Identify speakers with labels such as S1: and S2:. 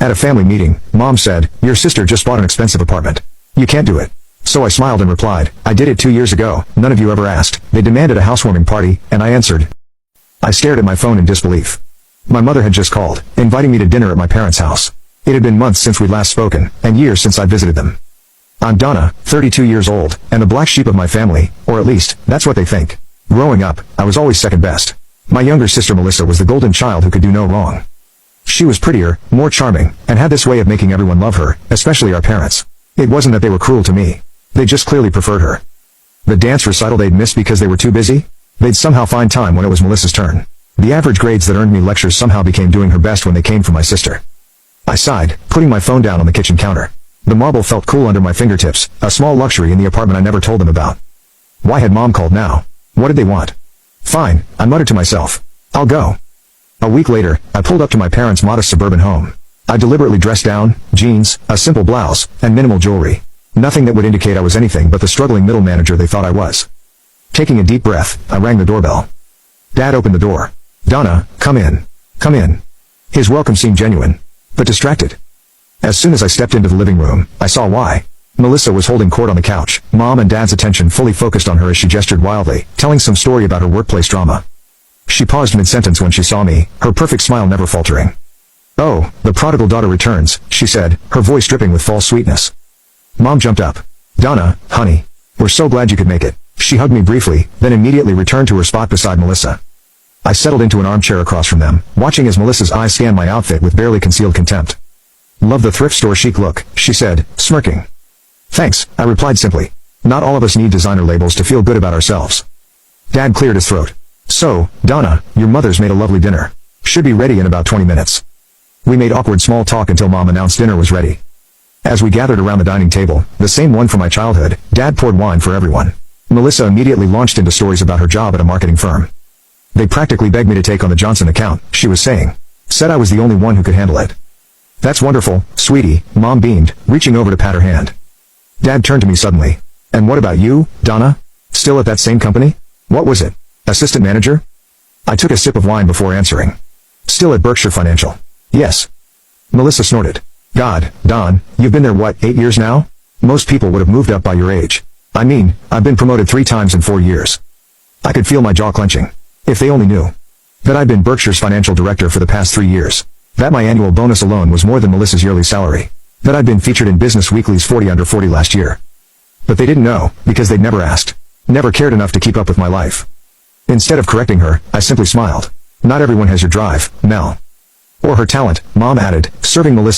S1: At a family meeting, Mom said, "Your sister just bought an expensive apartment. You can't do it." So I smiled and replied, "I did it 2 years ago, none of you ever asked." They demanded a housewarming party, and I answered. I stared at my phone in disbelief. My mother had just called, inviting me to dinner at my parents' house. It had been months since we'd last spoken, and years since I visited them. I'm Donna, 32 years old, and the black sheep of my family, or at least, that's what they think. Growing up, I was always second best. My younger sister Melissa was the golden child who could do no wrong. She was prettier, more charming, and had this way of making everyone love her, especially our parents. It wasn't that they were cruel to me. They just clearly preferred her. The dance recital they'd miss because they were too busy? They'd somehow find time when it was Melissa's turn. The average grades that earned me lectures somehow became doing her best when they came from my sister. I sighed, putting my phone down on the kitchen counter. The marble felt cool under my fingertips, a small luxury in the apartment I never told them about. Why had Mom called now? What did they want? Fine, I muttered to myself. I'll go. A week later, I pulled up to my parents' modest suburban home. I deliberately dressed down, jeans, a simple blouse, and minimal jewelry. Nothing that would indicate I was anything but the struggling middle manager they thought I was. Taking a deep breath, I rang the doorbell. Dad opened the door. "Donna, come in. Come in." His welcome seemed genuine, but distracted. As soon as I stepped into the living room, I saw why. Melissa was holding court on the couch, Mom and Dad's attention fully focused on her as she gestured wildly, telling some story about her workplace drama. She paused mid-sentence when she saw me, her perfect smile never faltering. "Oh, the prodigal daughter returns," she said, her voice dripping with false sweetness. Mom jumped up. "Donna, honey, we're so glad you could make it." She hugged me briefly, then immediately returned to her spot beside Melissa. I settled into an armchair across from them, watching as Melissa's eyes scanned my outfit with barely concealed contempt. "Love the thrift store chic look," she said, smirking. "Thanks," I replied simply. Not all of us need designer labels to feel good about ourselves. Dad cleared his throat. "So, Donna, your mother's made a lovely dinner. Should be ready in about 20 minutes. We made awkward small talk until Mom announced dinner was ready. As we gathered around the dining table, the same one from my childhood, Dad poured wine for everyone. Melissa immediately launched into stories about her job at a marketing firm. "They practically begged me to take on the Johnson account," she was saying. "Said I was the only one who could handle it." "That's wonderful, sweetie," Mom beamed, reaching over to pat her hand. Dad turned to me suddenly. "And what about you, Donna? Still at that same company? What was it? Assistant manager?" I took a sip of wine before answering. "Still at Berkshire Financial." "Yes." Melissa snorted. "God, Don, you've been there what, 8 years now? Most people would have moved up by your age. I mean, I've been promoted 3 times in 4 years." I could feel my jaw clenching. If they only knew. That I'd been Berkshire's financial director for the past 3 years. That my annual bonus alone was more than Melissa's yearly salary. That I'd been featured in Business Weekly's 40 Under 40 last year. But they didn't know, because they'd never asked. Never cared enough to keep up with my life. Instead of correcting her, I simply smiled. "Not everyone has your drive, Mel." "Or her talent," Mom added, serving Melissa